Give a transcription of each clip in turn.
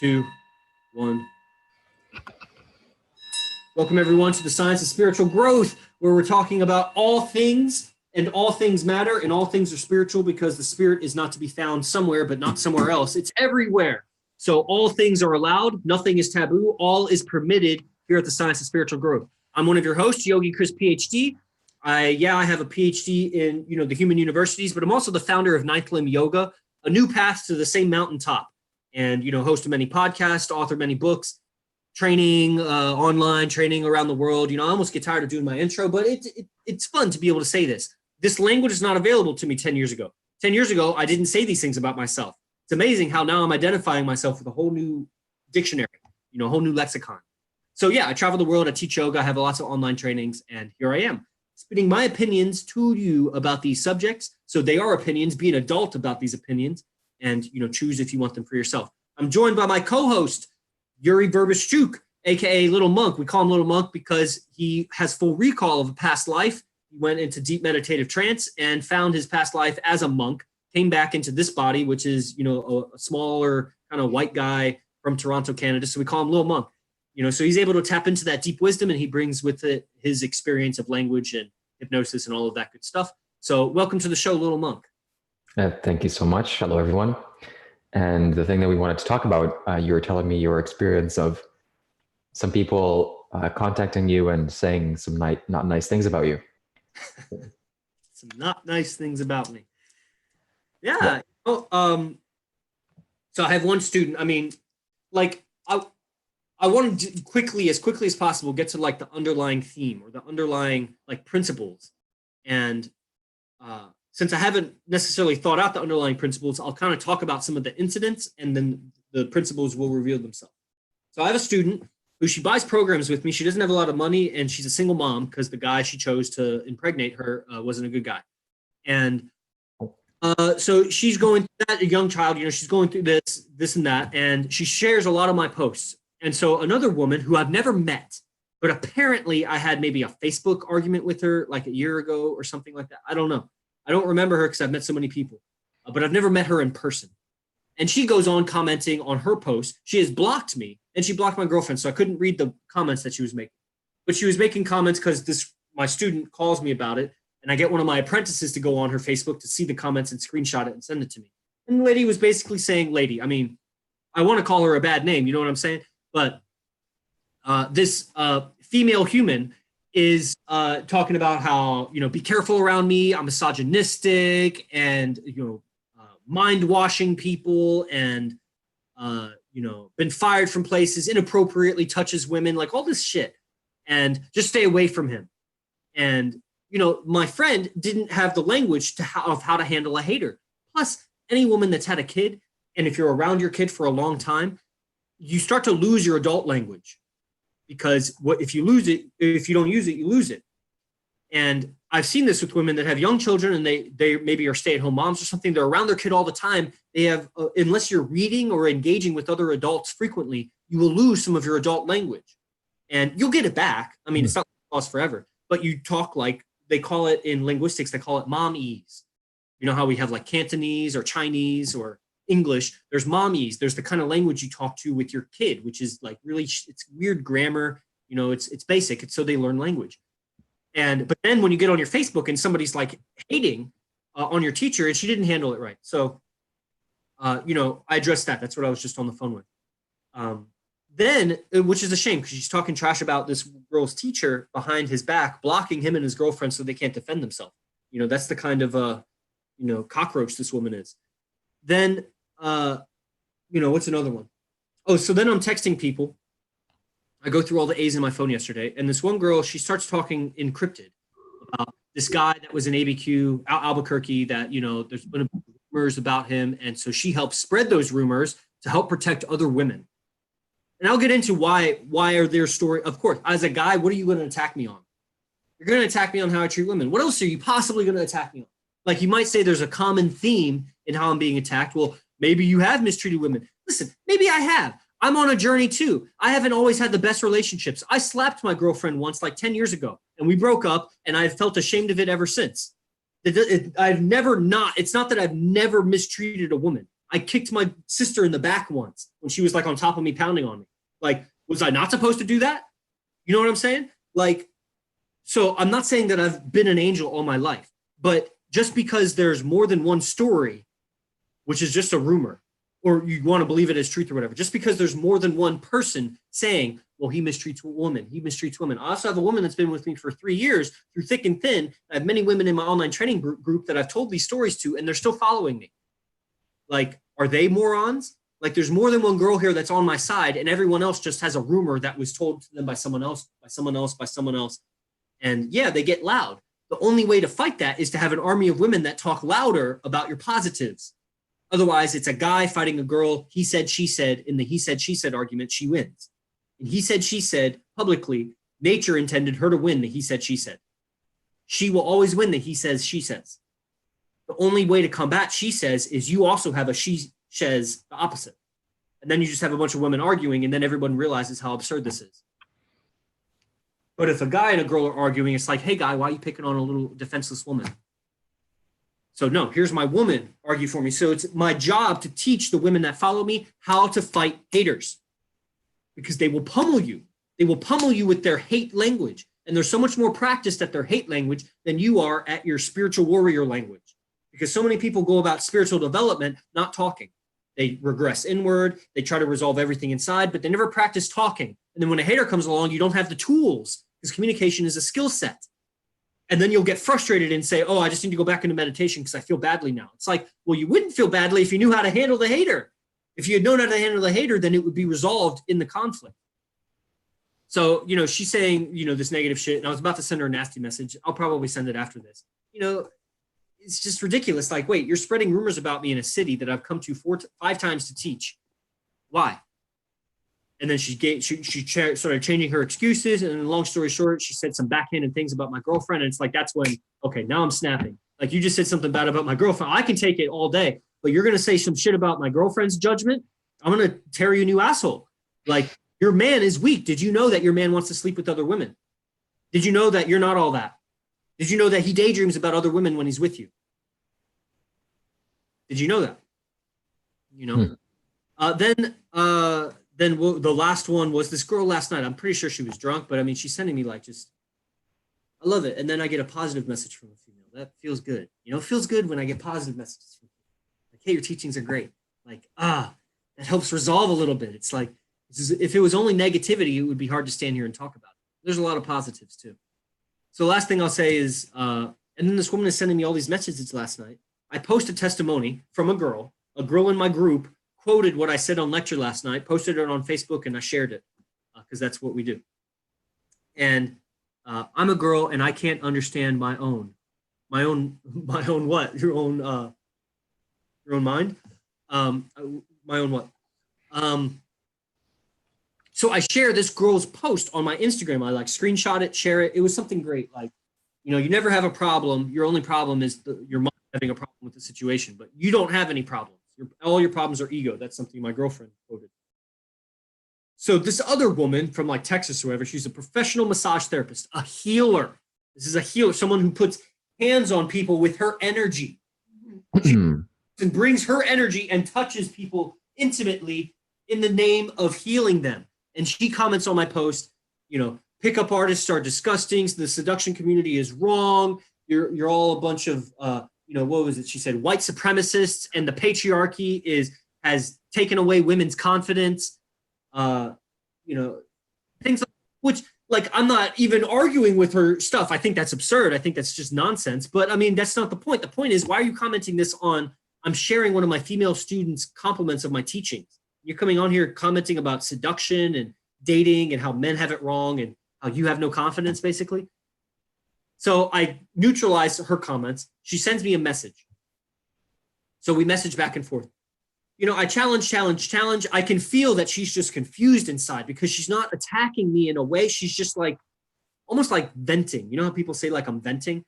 2, 1. Welcome everyone to the Science of Spiritual Growth, where we're talking about all things and all things matter and all things are spiritual because the spirit is not to be found somewhere but not somewhere else. It's everywhere. So all things are allowed. Nothing is taboo. All is permitted here at the Science of Spiritual Growth. I'm one of your hosts, Yogi Chris, PhD. I have a PhD in the human universities, but I'm also the founder of Ninth Limb Yoga, a new path to the same mountaintop. And host many podcasts, author many books, training, online training around the world. I almost get tired of doing my intro, but it's fun to be able to say this. This language is not available to me 10 years ago. 10 years ago, I didn't say these things about myself. It's amazing how now I'm identifying myself with a whole new dictionary, a whole new lexicon. So yeah, I travel the world, I teach yoga, I have lots of online trainings, and here I am, spitting my opinions to you about these subjects. So they are opinions, be an adult about these opinions, and choose if you want them for yourself. I'm joined by my co-host, Yuri Verbishchuk, aka Little Monk. We call him Little Monk because he has full recall of a past life. He went into deep meditative trance and found his past life as a monk, came back into this body, which is, a smaller kind of white guy from Toronto, Canada. So we call him Little Monk. So he's able to tap into that deep wisdom, and he brings with it his experience of language and hypnosis and all of that good stuff. So welcome to the show, Little Monk. Thank you so much. Hello, everyone. And the thing that we wanted to talk about, you were telling me your experience of some people contacting you and saying some not nice things about you. Some not nice things about me. Yeah. So I have one student. I wanted to quickly as possible, get to the underlying theme or the underlying principles. And since I haven't necessarily thought out the underlying principles, I'll kind of talk about some of the incidents and then the principles will reveal themselves. So I have a student who she buys programs with me. She doesn't have a lot of money and she's a single mom because the guy she chose to impregnate her wasn't a good guy. And so she's going through that, a young child, she's going through this and that, and she shares a lot of my posts. And so another woman who I've never met, but apparently I had maybe a Facebook argument with her like a year ago or something like that. I don't know. I don't remember her because I've met so many people, but I've never met her in person. And she goes on commenting on her post. She has blocked me and she blocked my girlfriend. So I couldn't read the comments that she was making, but she was making comments because my student calls me about it. And I get one of my apprentices to go on her Facebook to see the comments and screenshot it and send it to me. And the lady was basically saying, I want to call her a bad name. You know what I'm saying? But this female human is talking about how, be careful around me. I'm misogynistic and, mind washing people and, been fired from places, inappropriately touches women, like all this shit, and just stay away from him. And, my friend didn't have the language of how to handle a hater. Plus, any woman that's had a kid, and if you're around your kid for a long time, you start to lose your adult language. Because if you lose it, if you don't use it, you lose it. And I've seen this with women that have young children and they maybe are stay-at-home moms or something. They're around their kid all the time. They have, unless you're reading or engaging with other adults frequently, you will lose some of your adult language. And you'll get it back. It's not lost forever, but you talk they call it in linguistics, they call it mom-ese. You know how we have Cantonese or Chinese or English, there's mommies, there's the kind of language you talk to with your kid, which is really, it's weird grammar, it's basic. It's so they learn language. But then when you get on your Facebook and somebody's hating on your teacher and she didn't handle it right. So, I addressed that. That's what I was just on the phone with. Then, which is a shame because she's talking trash about this girl's teacher behind his back, blocking him and his girlfriend so they can't defend themselves. That's the kind of, cockroach this woman is. Then, what's another one? Oh, so then I'm texting people. I go through all the A's in my phone yesterday, and this one girl, she starts talking encrypted about this guy that was in ABQ, Albuquerque, that, there's been rumors about him. And so she helps spread those rumors to help protect other women. And I'll get into why are their story. Of course, as a guy, what are you going to attack me on? You're going to attack me on how I treat women. What else are you possibly going to attack me on? You might say there's a common theme in how I'm being attacked. Well, maybe you have mistreated women. Listen, maybe I have. I'm on a journey too. I haven't always had the best relationships. I slapped my girlfriend once 10 years ago and we broke up and I've felt ashamed of it ever since. It's not that I've never mistreated a woman. I kicked my sister in the back once when she was like on top of me, pounding on me. Like, was I not supposed to do that? You know what I'm saying? Like, so I'm not saying that I've been an angel all my life, but just because there's more than one story, which is just a rumor, or you want to believe it as truth or whatever, just because there's more than one person saying, well, he mistreats women, he mistreats women. I also have a woman that's been with me for 3 years through thick and thin. I have many women in my online training group that I've told these stories to, and they're still following me. Like, are they morons? Like, there's more than one girl here that's on my side, and everyone else just has a rumor that was told to them by someone else, by someone else, by someone else. And yeah, they get loud. The only way to fight that is to have an army of women that talk louder about your positives. Otherwise, it's a guy fighting a girl. He said, she said. In the he said, she said argument, she wins. And he said, she said publicly, nature intended her to win the he said, she said. She will always win the he says, she says. The only way to combat she says is you also have a she says the opposite. And then you just have a bunch of women arguing, and then everyone realizes how absurd this is. But if a guy and a girl are arguing, it's like, hey, guy, why are you picking on a little defenseless woman? So no, here's my woman, argue for me. So it's my job to teach the women that follow me how to fight haters, because they will pummel you. They will pummel you with their hate language. And they're so much more practiced at their hate language than you are at your spiritual warrior language. Because so many people go about spiritual development not talking. They regress inward. They try to resolve everything inside, but they never practice talking. And then when a hater comes along, you don't have the tools, because communication is a skill set. And then you'll get frustrated and say, oh, I just need to go back into meditation because I feel badly now. It's like, well, you wouldn't feel badly if you knew how to handle the hater. If you had known how to handle the hater, then it would be resolved in the conflict. So, you know, she's saying, you know, this negative shit, and I was about to send her a nasty message. I'll probably send it after this. You know, it's just ridiculous. Like, wait, you're spreading rumors about me in a city that I've come to 5 times to teach. Why? And then she started changing her excuses. And long story short, she said some backhanded things about my girlfriend. And it's like, that's when, okay, now I'm snapping. Like, you just said something bad about my girlfriend. I can take it all day, but you're going to say some shit about my girlfriend's judgment. I'm going to tear you a new asshole. Like, your man is weak. Did you know that your man wants to sleep with other women? Did you know that you're not all that? Did you know that he daydreams about other women when he's with you? Did you know that? You know? Then the last one was this girl last night. I'm pretty sure she was drunk, but I mean, she's sending me like just, I love it. And then I get a positive message from a female. That feels good. You know, it feels good when I get positive messages from people. Like, hey, your teachings are great. Like, that helps resolve a little bit. It's like, if it was only negativity, it would be hard to stand here and talk about it. There's a lot of positives too. So last thing I'll say is, and then this woman is sending me all these messages last night. I posted testimony from a girl in my group quoted what I said on lecture last night, posted it on Facebook, and I shared it because that's what we do. And I'm a girl, and I can't understand my own what? Your own mind? My own what? So I share this girl's post on my Instagram. I like screenshot it, share it. It was something great. Like, you know, you never have a problem. Your only problem is your mind having a problem with the situation, but you don't have any problems. All your problems are ego. That's something my girlfriend quoted. So this other woman from like Texas or wherever, she's a professional massage therapist, a healer. This is a healer, someone who puts hands on people with her energy. And brings her energy and touches people intimately in the name of healing them. And she comments on my post, you know, pickup artists are disgusting. The seduction community is wrong. You're all a bunch of, you know, what was it? She said, white supremacists, and the patriarchy has taken away women's confidence. You know, things like, which, like, I'm not even arguing with her stuff. I think that's absurd. I think that's just nonsense. But I mean, that's not the point. The point is, why are you commenting this on? I'm sharing one of my female students' compliments of my teachings. You're coming on here commenting about seduction and dating and how men have it wrong and how you have no confidence, basically. So I neutralize her comments. She sends me a message. So we message back and forth. You know, I challenge. I can feel that she's just confused inside because she's not attacking me in a way. She's just like, almost like venting. You know how people say like I'm venting?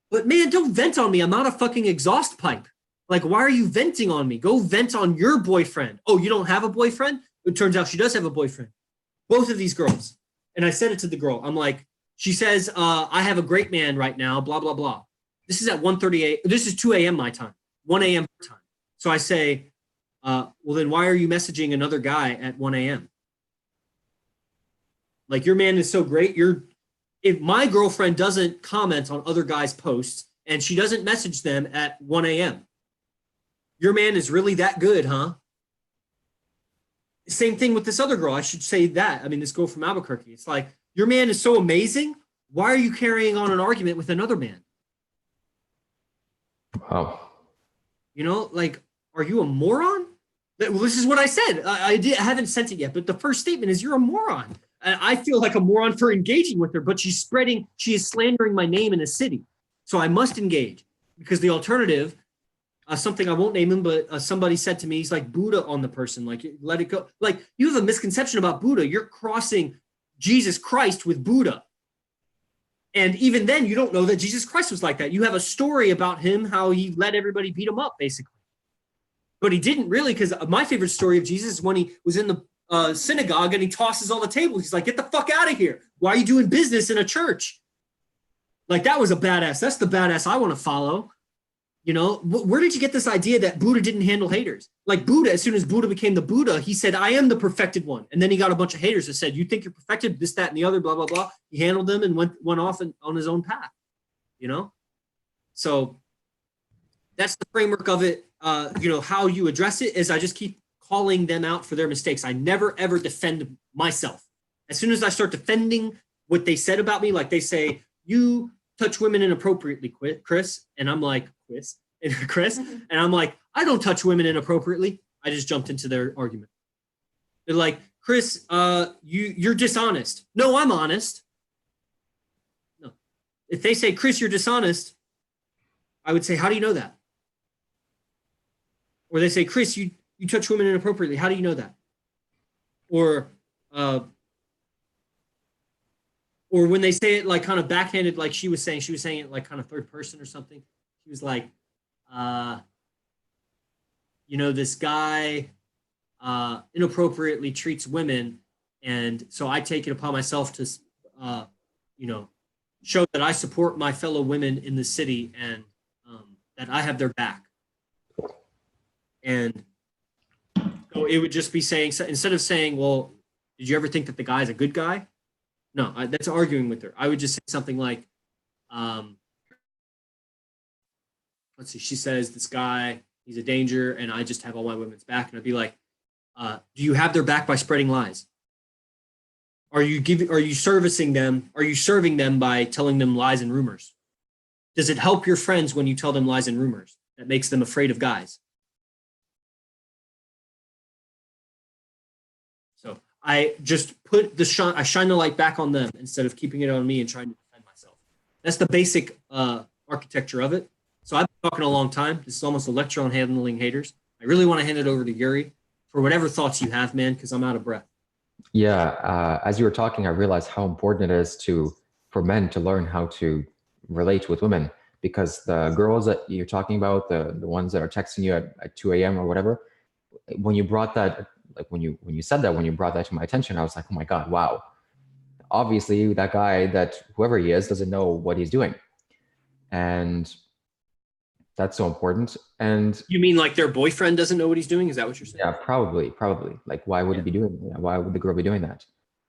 But man, don't vent on me. I'm not a fucking exhaust pipe. Like, why are you venting on me? Go vent on your boyfriend. Oh, you don't have a boyfriend? It turns out she does have a boyfriend. Both of these girls. And I said it to the girl. I'm like, she says, I have a great man right now, blah, blah, blah. This is at 1:38. This is 2 a.m. my time, 1 a.m. her time. So I say, well, then why are you messaging another guy at 1 a.m.? Like, your man is so great. If my girlfriend doesn't comment on other guys' posts and she doesn't message them at 1 a.m., your man is really that good, huh? Same thing with this other girl. I should say that. I mean, this girl from Albuquerque. It's like, your man is so amazing. Why are you carrying on an argument with another man? Wow. You know, like, are you a moron? Well, this is what I said. I haven't sent it yet, but the first statement is, you're a moron. And I feel like a moron for engaging with her, but she is slandering my name in the city. So I must engage, because the alternative, something I won't name him, but somebody said to me, he's like Buddha on the person, like, let it go. Like, you have a misconception about Buddha. You're crossing Jesus Christ with Buddha. And even then, you don't know that Jesus Christ was like that. You have a story about him, how he let everybody beat him up, basically. But he didn't really, because my favorite story of Jesus is when he was in the synagogue and he tosses all the tables. He's like, get the fuck out of here. Why are you doing business in a church? Like, that was a badass. That's the badass I want to follow. You know, where did you get this idea that Buddha didn't handle haters? Like, Buddha, as soon as Buddha became the Buddha, he said, I am the perfected one. And then he got a bunch of haters that said, you think you're perfected, this, that, and the other, blah, blah, blah. He handled them and went off on his own path, you know? So that's the framework of it. You know, how you address it is I just keep calling them out for their mistakes. I never, ever defend myself. As soon as I start defending what they said about me, like they say, you touch women inappropriately, Chris. And I'm like, Chris. And I'm like, I don't touch women inappropriately. I just jumped into their argument. They're like, Chris, you're dishonest. No, I'm honest. No. If they say, Chris, you're dishonest, I would say, how do you know that? Or they say, Chris, you touch women inappropriately. How do you know that? Or when they say it like kind of backhanded, like she was saying it like kind of third person or something. She was like, you know, this guy inappropriately treats women. And so I take it upon myself to, you know, show that I support my fellow women in the city and that I have their back. And so it would just be saying, so instead of saying, well, did you ever think that the guy's a good guy? No, that's arguing with her. I would just say something like, let's see, she says, this guy, he's a danger, and I just have all my women's back. And I'd be like, do you have their back by spreading lies? Are you servicing them? Are you serving them by telling them lies and rumors? Does it help your friends when you tell them lies and rumors that makes them afraid of guys? So I just I shine the light back on them instead of keeping it on me and trying to defend myself. That's the basic architecture of it. So I've been talking a long time. This is almost a lecture on handling haters. I really want to hand it over to Yuri for whatever thoughts you have, man, because I'm out of breath. Yeah, as you were talking, I realized how important it is for men to learn how to relate with women, because the girls that you're talking about, the ones that are texting you at 2 a.m. or whatever, when you brought that, like when you said that, when you brought that to my attention, I was like, oh my God, wow. Obviously that guy, that whoever he is, doesn't know what he's doing. And that's so important. And you mean like their boyfriend doesn't know what he's doing? Is that what you're saying? Yeah, probably. Like, why would he be doing that? Why would the girl be doing that?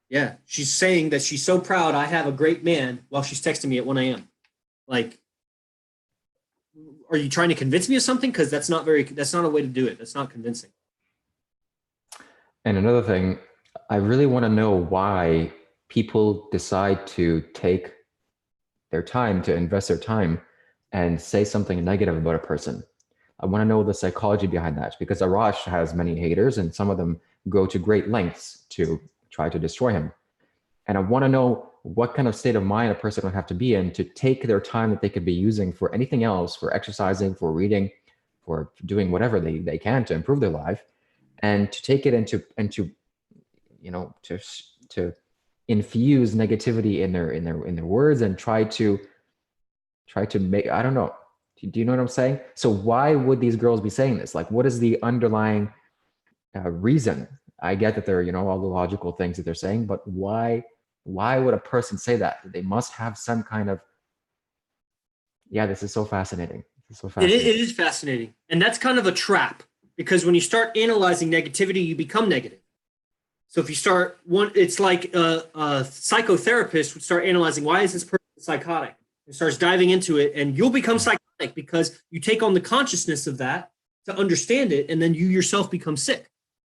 Yeah, she's saying that she's so proud I have a great man while she's texting me at 1 a.m. Like, are you trying to convince me of something? Because that's not a way to do it. That's not convincing. And another thing, I really want to know why people decide to take their time, to invest their time and say something negative about a person. I want to know the psychology behind that, because Arash has many haters and some of them go to great lengths to try to destroy him. And I want to know what kind of state of mind a person would have to be in to take their time that they could be using for anything else, for exercising, for reading, for doing whatever they can to improve their life, and to take it into you know, to infuse negativity in their words and try to make, I don't know. Do you know what I'm saying? So why would these girls be saying this? Like, what is the underlying reason? I get that there are, you know, all the logical things that they're saying, but why would a person say that? They must have some kind of, yeah, this is so fascinating. This is so fascinating. It is fascinating. And that's kind of a trap, because when you start analyzing negativity, you become negative. So if you start it's like a psychotherapist would start analyzing, why is this person psychotic? And starts diving into it, and you'll become psychotic because you take on the consciousness of that to understand it, and then you yourself become sick.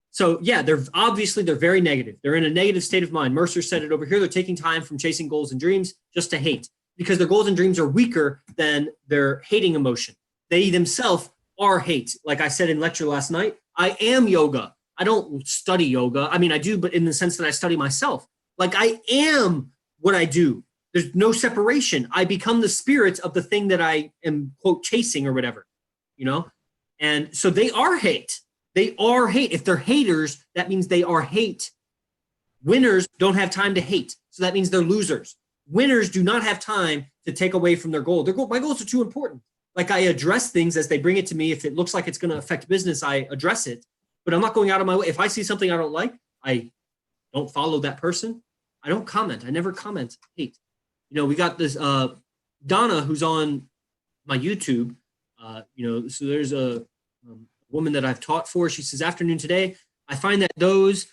So yeah, they're very negative. They're in a negative state of mind. Mercer said it over here. They're taking time from chasing goals and dreams just to hate, because their goals and dreams are weaker than their hating emotion. They themselves are hate. Like I said in lecture last night, I am yoga. I don't study yoga. I mean, I do, but in the sense that I study myself. Like I am what I do. There's no separation. I become the spirit of the thing that I am, quote, chasing or whatever, you know? And so they are hate. They are hate. If they're haters, that means they are hate. Winners don't have time to hate. So that means they're losers. Winners do not have time to take away from their goal. My goals are too important. Like I address things as they bring it to me. If it looks like it's going to affect business, I address it. But I'm not going out of my way. If I see something I don't like, I don't follow that person. I don't comment. I never comment hate. You know, we got this Donna, who's on my YouTube. So there's a woman that I've taught for. She says, afternoon today, I find that those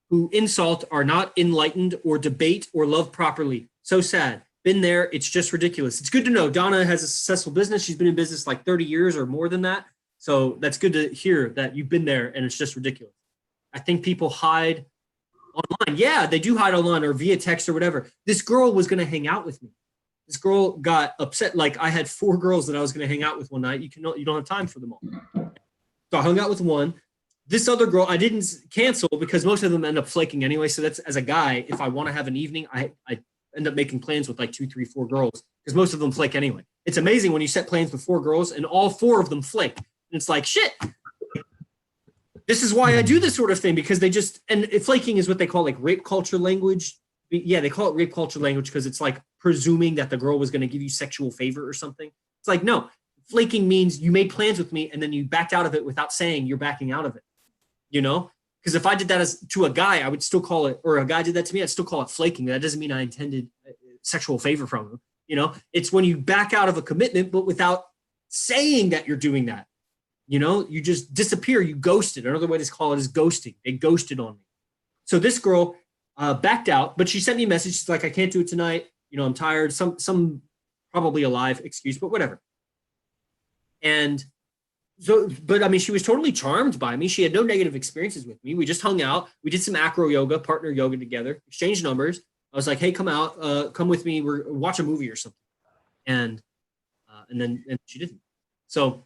who insult are not enlightened or debate or love properly. So sad. Been there. It's just ridiculous. It's good to know Donna has a successful business. She's been in business like 30 years or more than that. So that's good to hear that you've been there and it's just ridiculous. I think people hide online. Yeah, they do hide online or via text or whatever. This girl was going to hang out with me. This girl got upset. Like I had 4 girls that I was going to hang out with one night. You don't have time for them all. So I hung out with one. This other girl, I didn't cancel because most of them end up flaking anyway. So that's, as a guy, if I want to have an evening, I end up making plans with like 2, 3, 4 girls because most of them flake anyway. It's amazing when you set plans with 4 girls and all 4 of them flake. And it's like, shit. This is why I do this sort of thing, because they just, and flaking is what they call like rape culture language. Yeah, they call it rape culture language because it's like presuming that the girl was going to give you sexual favor or something. It's like, no, flaking means you made plans with me and then you backed out of it without saying you're backing out of it, you know? Because if I did that to a guy, I would still call it, or a guy did that to me, I'd still call it flaking. That doesn't mean I intended sexual favor from him. You know, it's when you back out of a commitment, but without saying that you're doing that. You know, you just disappear, you ghosted. Another way to call it is ghosting. They ghosted on me. So this girl backed out, but she sent me a message. She's like, I can't do it tonight. You know, I'm tired. Some probably a live excuse, but whatever. And so, but I mean, she was totally charmed by me. She had no negative experiences with me. We just hung out. We did some acro yoga, partner yoga together, exchanged numbers. I was like, hey, come out, come with me. Watch a movie or something. And then she didn't. So,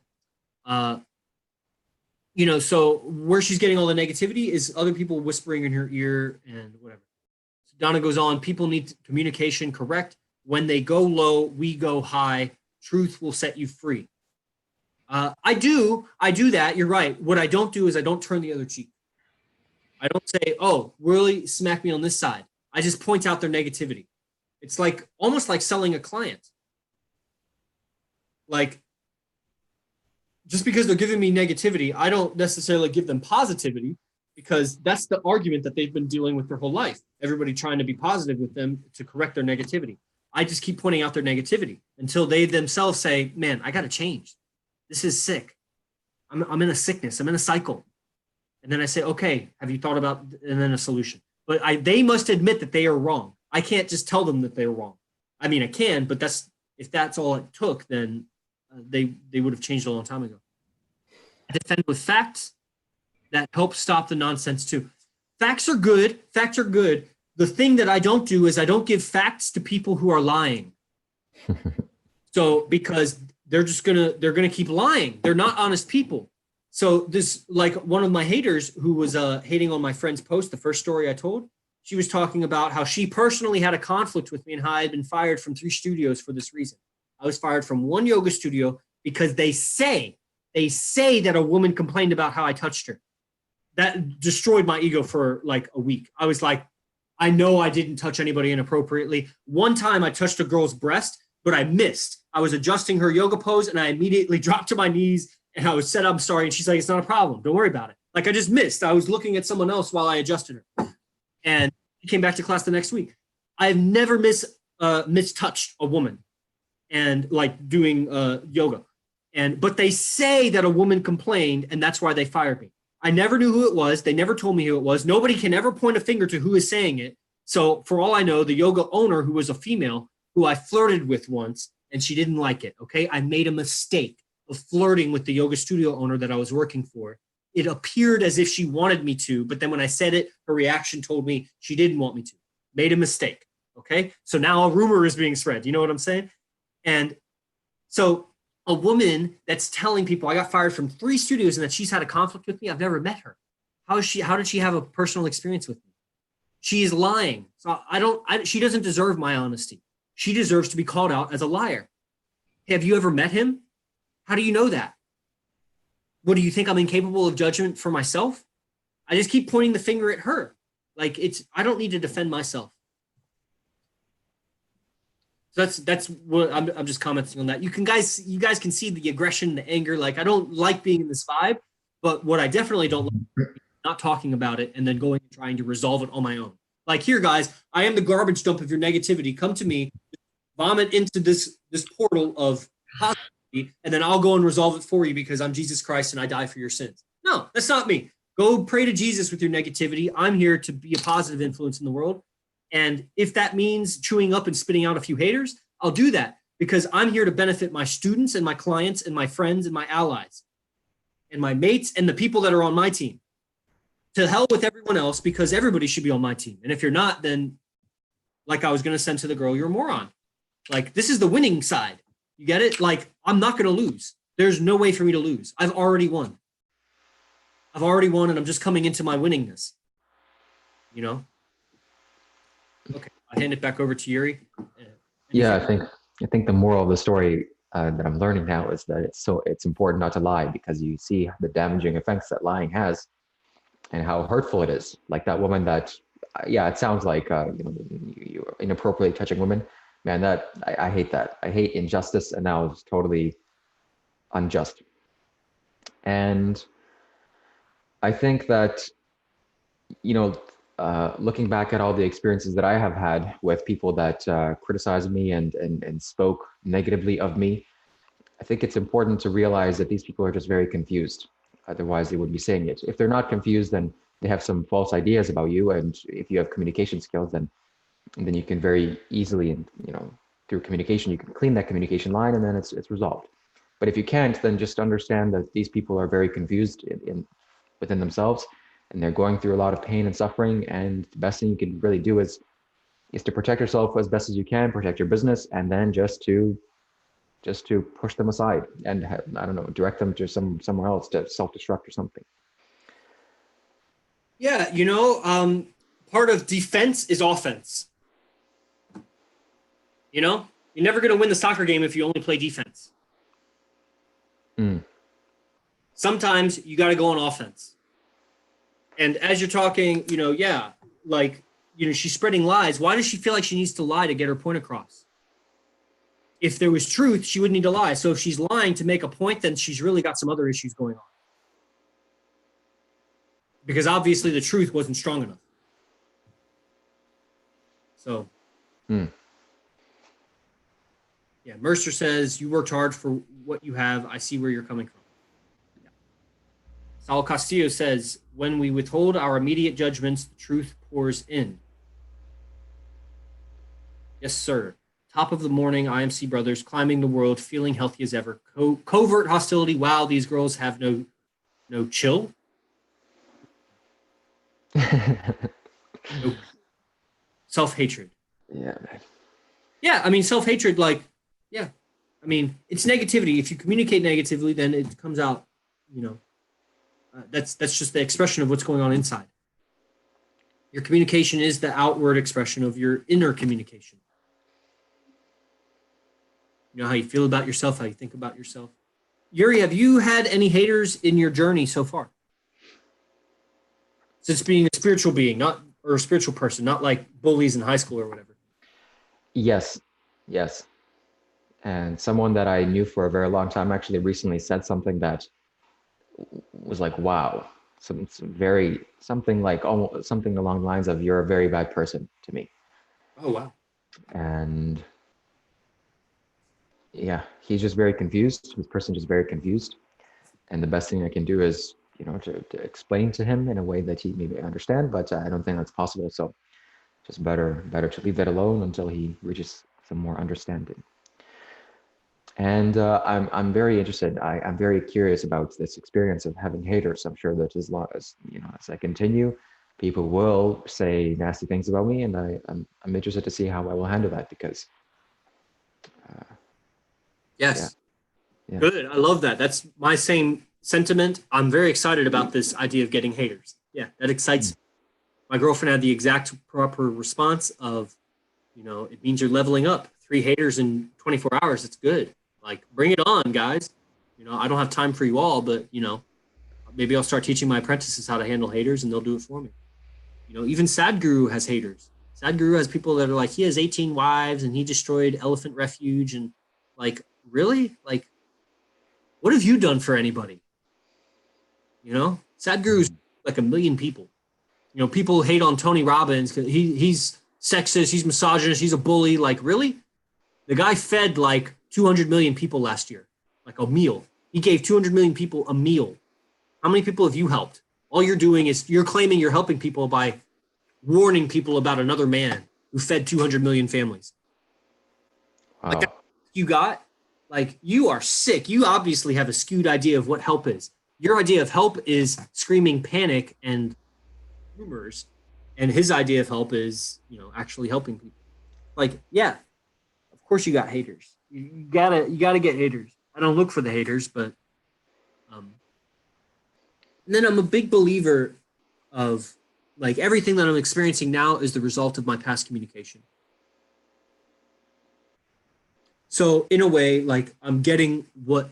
you know, so where she's getting all the negativity is other people whispering in her ear and whatever. So Donna goes on, people need communication correct. When they go low, we go high. Truth will set you free. I do that. You're right. What I don't do is I don't turn the other cheek. I don't say, oh, really smack me on this side. I just point out their negativity. It's like almost like selling a client. Like, just because they're giving me negativity, I don't necessarily give them positivity, because that's the argument that they've been dealing with their whole life. Everybody trying to be positive with them to correct their negativity. I just keep pointing out their negativity until they themselves say, man, I got to change. This is sick. I'm in a sickness. I'm in a cycle. And then I say, okay, have you thought about, and then a solution. But they must admit that they are wrong. I can't just tell them that they're wrong. I mean, I can, but if that's all it took, then they would have changed a long time ago. I defend with facts that help stop the nonsense too. Facts are good. Facts are good. The thing that I don't do is I don't give facts to people who are lying. So because they're gonna keep lying. They're not honest people. So this, like one of my haters who was hating on my friend's post, the first story I told, she was talking about how she personally had a conflict with me and how I had been fired from 3 studios for this reason. I was fired from 1 yoga studio because they say that a woman complained about how I touched her. That destroyed my ego for like a week. I was like, I know I didn't touch anybody inappropriately. One time I touched a girl's breast, but I missed. I was adjusting her yoga pose and I immediately dropped to my knees and I said, I'm sorry. And she's like, it's not a problem. Don't worry about it. Like I just missed. I was looking at someone else while I adjusted her. And she came back to class the next week. I've never mistouched a woman and like doing yoga. But they say that a woman complained and that's why they fired me. I never knew who it was. They never told me who it was. Nobody can ever point a finger to who is saying it. So for all I know, the yoga owner, who was a female who I flirted with once, and she didn't like it. Okay. I made a mistake of flirting with the yoga studio owner that I was working for. It appeared as if she wanted me to, but then when I said it, her reaction told me she didn't want me to. Made a mistake. Okay. So now a rumor is being spread. You know what I'm saying? And so a woman that's telling people I got fired from 3 studios and that she's had a conflict with me, I've never met her. How did she have a personal experience with me? She is lying. So she doesn't deserve my honesty. She deserves to be called out as a liar. Have you ever met him? How do you know that? What, do you think I'm incapable of judgment for myself? I just keep pointing the finger at her. Like, I don't need to defend myself. So that's what I'm just commenting on that. You guys can see the aggression, the anger. Like, I don't like being in this vibe, but what I definitely don't like is not talking about it and then going and trying to resolve it on my own. Like, here, guys, I am the garbage dump of your negativity. Come to me, vomit into this portal of positivity, and then I'll go and resolve it for you because I'm Jesus Christ and I die for your sins. No, that's not me. Go pray to Jesus with your negativity. I'm here to be a positive influence in the world. And if that means chewing up and spitting out a few haters, I'll do that because I'm here to benefit my students and my clients and my friends and my allies and my mates and the people that are on my team. To hell with everyone else, because everybody should be on my team. And if you're not, then like I was going to send to the girl, you're a moron. Like, this is the winning side. You get it? Like, I'm not going to lose. There's no way for me to lose. I've already won. And I'm just coming into my winningness. You know? Okay, I'll hand it back over to Yuri. Yeah, I think the moral of the story that I'm learning now is that it's important not to lie, because you see the damaging effects that lying has and how hurtful it is. Like that woman that, it sounds like you inappropriately touching women. Man, I hate that. I hate injustice, and now it's totally unjust. And I think that, looking back at all the experiences that I have had with people that criticized me and spoke negatively of me, I think it's important to realize that these people are just very confused. Otherwise, they wouldn't be saying it. If they're not confused, then they have some false ideas about you. And if you have communication skills, then you can very easily, through communication, you can clean that communication line, and then it's resolved. But if you can't, then just understand that these people are very confused within themselves, and they're going through a lot of pain and suffering. And the best thing you can really do is to protect yourself as best as you can, protect your business, and then just to push them aside and direct them to somewhere else to self-destruct or something. Yeah, part of defense is offense. You're never going to win the soccer game if you only play defense. Sometimes you got to go on offense. And as you're talking, she's spreading lies. Why does she feel like she needs to lie to get her point across? If there was truth, she wouldn't need to lie. So if she's lying to make a point, then she's really got some other issues going on. Because obviously the truth wasn't strong enough. So, yeah, Mercer says, you worked hard for what you have. I see where you're coming from. Yeah. Saul Castillo says, when we withhold our immediate judgments, the truth pours in. Yes, sir. Top of the morning, IMC brothers, climbing the world, feeling healthy as ever. Covert hostility. Wow, these girls have no chill. No. Self-hatred. Yeah, man. Yeah, I mean, self-hatred, it's negativity. If you communicate negatively, then it comes out, that's just the expression of what's going on inside. Your communication is the outward expression of your inner communication. You know how you feel about yourself, how you think about yourself. Yuri, have you had any haters in your journey so far? Since being a spiritual being, or a spiritual person, not like bullies in high school or whatever. Yes. And someone that I knew for a very long time actually recently said something that was like, wow, something along the lines of, you're a very bad person to me. Oh, wow. And yeah, he's just very confused. This person just very confused. And the best thing I can do is, to explain to him in a way that he maybe understand, but I don't think that's possible. So just better to leave that alone until he reaches some more understanding. And I'm very interested. I'm very curious about this experience of having haters. I'm sure that as long as as I continue, people will say nasty things about me, and I'm interested to see how I will handle that because yeah, Yes. yeah. Good. I love that. That's my same sentiment. I'm very excited about this idea of getting haters. Yeah, that excites me. My girlfriend had the exact proper response of, it means you're leveling up. 3 haters in 24 hours. It's good. Like, bring it on, guys. I don't have time for you all, but, maybe I'll start teaching my apprentices how to handle haters and they'll do it for me. Even Sadhguru has haters. Sadhguru has people that are like, he has 18 wives and he destroyed Elephant Refuge. And like, really? Like, what have you done for anybody? Sadhguru's like a million people. People hate on Tony Robbins because he's sexist, he's misogynist, he's a bully. Like, really? The guy fed like 200 million people last year, like a meal. He gave 200 million people a meal. How many people have you helped? All you're doing is you're claiming you're helping people by warning people about another man who fed 200 million families. Like, Wow. you got, like, you are sick. You obviously have a skewed idea of what help is. Your idea of help is screaming panic and rumors, and his idea of help is, actually helping people. Like, yeah, of course you got haters. You gotta get haters. I don't look for the haters, but and then I'm a big believer of, like, everything that I'm experiencing now is the result of my past communication. So in a way, like, I'm getting what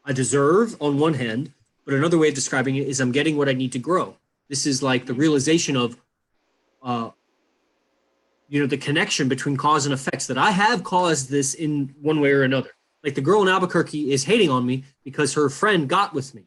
I deserve on one hand, but another way of describing it is I'm getting what I need to grow. This is like the realization of, uh, the connection between cause and effects, that I have caused this in one way or another. Like, the girl in Albuquerque is hating on me because her friend got with me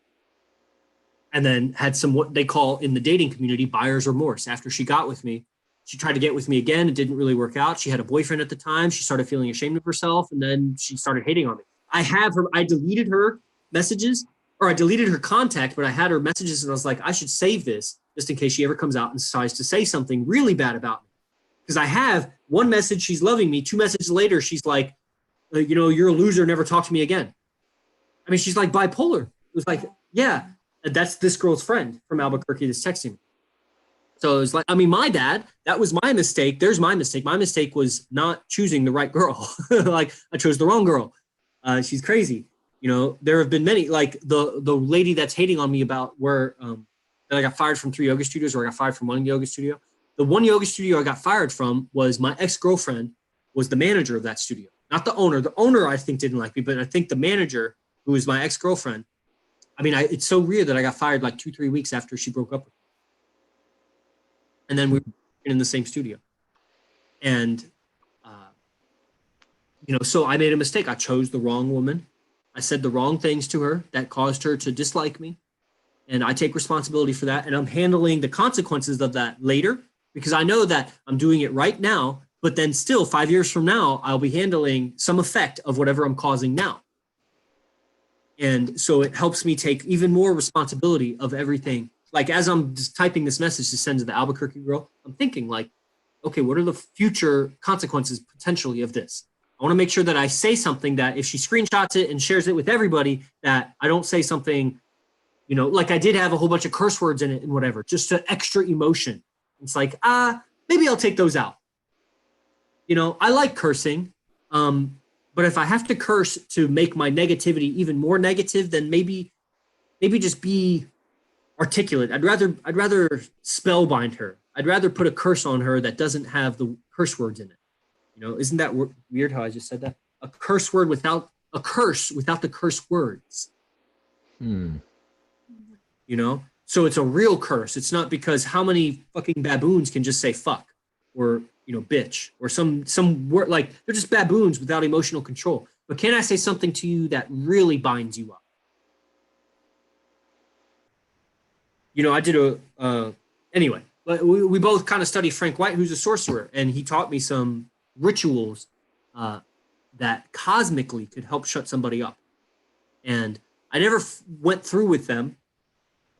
and then had some, what they call in the dating community, buyer's remorse. After she got with me, she tried to get with me again. It didn't really work out. She had a boyfriend at the time. She started feeling ashamed of herself, and then she started hating on me. I deleted her messages, or I deleted her contact, but I had her messages, and I was like, I should save this just in case she ever comes out and decides to say something really bad about me. Because I have one message, she's loving me. 2 messages later, she's like, you're a loser. Never talk to me again. I mean, she's like bipolar. It was like, yeah, that's this girl's friend from Albuquerque that's texting me. So it was like, I mean, my bad. That was my mistake. There's my mistake. My mistake was not choosing the right girl. Like, I chose the wrong girl. She's crazy. There have been many, like the lady that's hating on me about where that I got fired from 3 yoga studios, or I got fired from 1 yoga studio. The 1 yoga studio I got fired from was my ex-girlfriend was the manager of that studio, not the owner. The owner, I think, didn't like me, but I think the manager, who was my ex-girlfriend, I mean, it's so weird that I got fired like 2-3 weeks after she broke up with me. And then we were in the same studio. And, so I made a mistake. I chose the wrong woman. I said the wrong things to her that caused her to dislike me. And I take responsibility for that. And I'm handling the consequences of that later, because I know that I'm doing it right now, but then still 5 years from now, I'll be handling some effect of whatever I'm causing now. And so it helps me take even more responsibility of everything. Like, as I'm just typing this message to send to the Albuquerque girl, I'm thinking, like, okay, what are the future consequences potentially of this? I want to make sure that I say something that if she screenshots it and shares it with everybody, that I don't say something, like I did have a whole bunch of curse words in it and whatever, just to extra emotion. It's like, maybe I'll take those out. I like cursing. But if I have to curse to make my negativity even more negative, then maybe just be articulate. I'd rather spellbind her. I'd rather put a curse on her that doesn't have the curse words in it. Isn't that weird how I just said that? A curse without the curse words. So it's a real curse. It's not because how many fucking baboons can just say fuck or bitch or some word, like, they're just baboons without emotional control. But can I say something to you that really binds you up? I did anyway, we both kind of study Frank White, who's a sorcerer, and he taught me some rituals that cosmically could help shut somebody up. And I never went through with them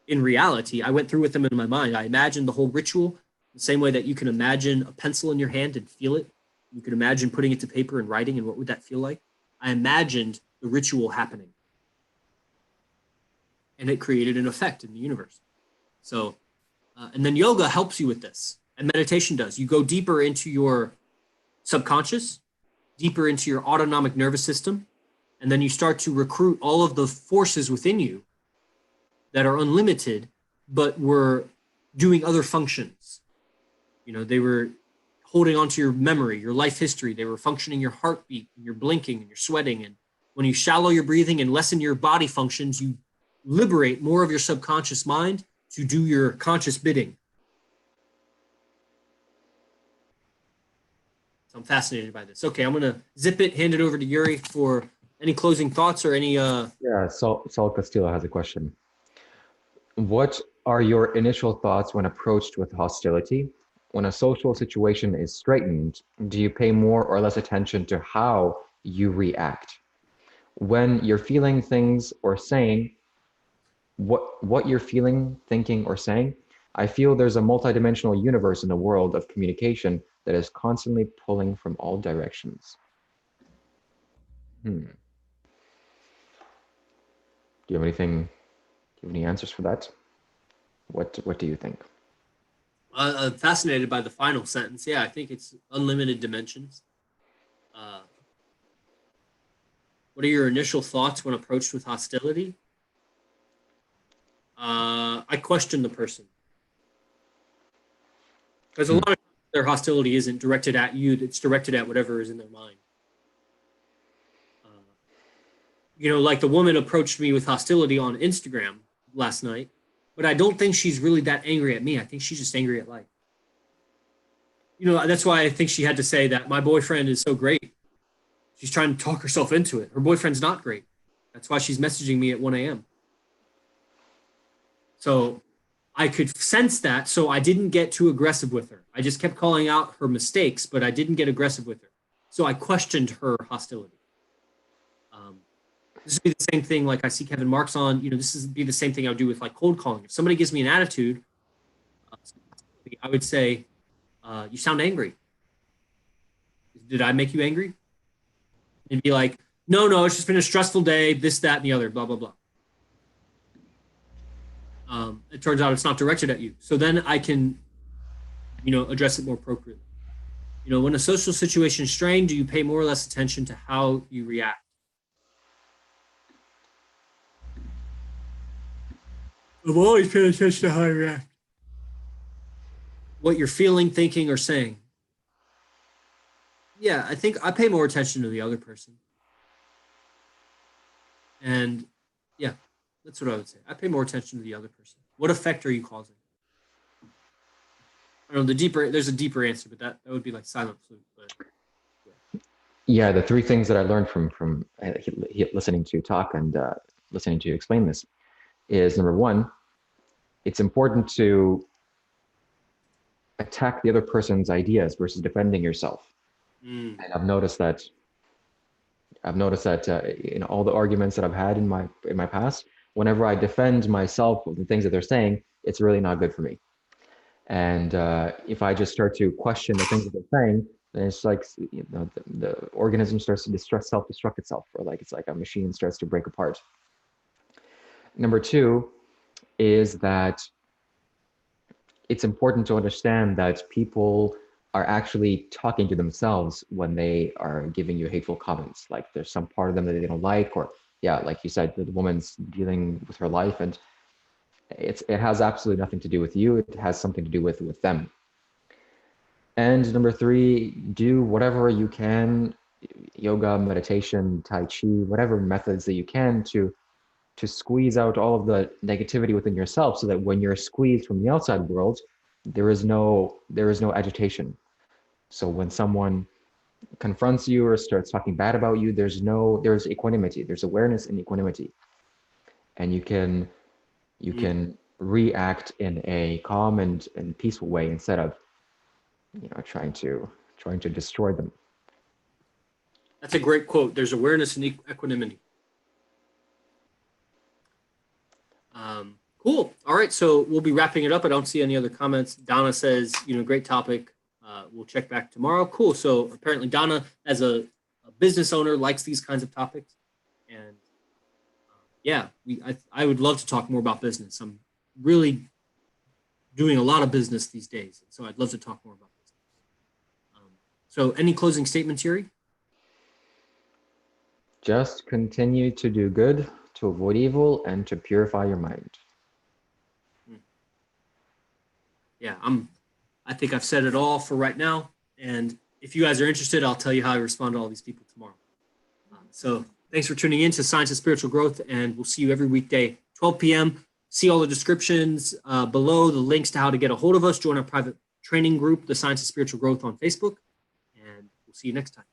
in reality. I went through with them in my mind. I imagined the whole ritual the same way that you can imagine a pencil in your hand and feel it. You could imagine putting it to paper and writing, and what would that feel like? I imagined the ritual happening. And it created an effect in the universe. So, and then yoga helps you with this, and meditation does. You go deeper into your subconscious, deeper into your autonomic nervous system, and then you start to recruit all of the forces within you that are unlimited, but were doing other functions. You know, they were holding onto your memory, your life history. They were functioning your heartbeat, and you're blinking, and you're sweating. And when you shallow your breathing and lessen your body functions, you liberate more of your subconscious mind to do your conscious bidding. So I'm fascinated by this. Okay, I'm going to zip it, hand it over to Yuri for any closing thoughts or any... Yeah, Saul Castillo has a question. What are your initial thoughts when approached with hostility? When a social situation is straitened, do you pay more or less attention to how you react? When you're feeling things or saying, what you're feeling, thinking, or saying, I feel there's a multidimensional universe in the world of communication that is constantly pulling from all directions. Do you have anything? Do you have any answers for that? What do you think? I'm fascinated by the final sentence. Yeah, I think it's unlimited dimensions. What are your initial thoughts when approached with hostility? I question the person. Because a lot of their hostility isn't directed at you, it's directed at whatever is in their mind. You know, like the woman approached me with hostility on Instagram last night, but I don't think she's really that angry at me. I think she's just angry at life. You know, that's why I think she had to say that my boyfriend is so great. She's trying to talk herself into it. Her boyfriend's not great. That's why she's messaging me at 1 a.m. So I could sense that, so I didn't get too aggressive with her. I just kept calling out her mistakes, but I didn't get aggressive with her. So I questioned her hostility. This would be the same thing, like I see Kevin Marks on, you know, this would be the same thing I would do with like cold calling. If somebody gives me an attitude, I would say, you sound angry. Did I make you angry? And be like, no, it's just been a stressful day, this, that, and the other, blah, blah, blah. It turns out it's not directed at you. So then I can, you know, address it more appropriately. You know, when a social situation is strained, do you pay more or less attention to how you react? I'm always paying attention to how I react. What you're feeling, thinking, or saying. Yeah, I think I pay more attention to the other person. And yeah, that's what I would say. I pay more attention to the other person. What effect are you causing? I don't know, there's a deeper answer, but that would be like silent flute. But yeah, the three things that I learned from listening to you talk and listening to you explain this is, number one, it's important to attack the other person's ideas versus defending yourself. And I've noticed that in all the arguments that I've had in my past, whenever I defend myself of the things that they're saying, it's really not good for me. And if I just start to question the things that they're saying, then it's like, you know, the organism starts to self-destruct itself, or like it's like a machine starts to break apart. Number two is that it's important to understand that people are actually talking to themselves when they are giving you hateful comments. Like there's some part of them that they don't like, or yeah, like you said, the woman's dealing with her life, and it has absolutely nothing to do with you. It has something to do with them. And number three, do whatever you can, yoga, meditation, tai chi, whatever methods that you can to squeeze out all of the negativity within yourself, so that when you're squeezed from the outside world, there is no agitation. So when someone confronts you or starts talking bad about you, there's equanimity, there's awareness and equanimity. And you can react in a calm and peaceful way, instead of, you know, trying to destroy them. That's a great quote. There's awareness and equanimity. Cool. All right. So we'll be wrapping it up. I don't see any other comments. Donna says, great topic. We'll check back tomorrow. Cool. So apparently Donna, as a business owner, likes these kinds of topics. And yeah, I would love to talk more about business. I'm really doing a lot of business these days. So I'd love to talk more about business. So any closing statements, Yuri? Just continue to do good, to avoid evil, and to purify your mind. Yeah, I think I've said it all for right now. And if you guys are interested, I'll tell you how I respond to all these people tomorrow. So thanks for tuning in to Science of Spiritual Growth, and we'll see you every weekday, 12 p.m. See all the descriptions below, the links to how to get a hold of us. Join our private training group, the Science of Spiritual Growth on Facebook, and we'll see you next time.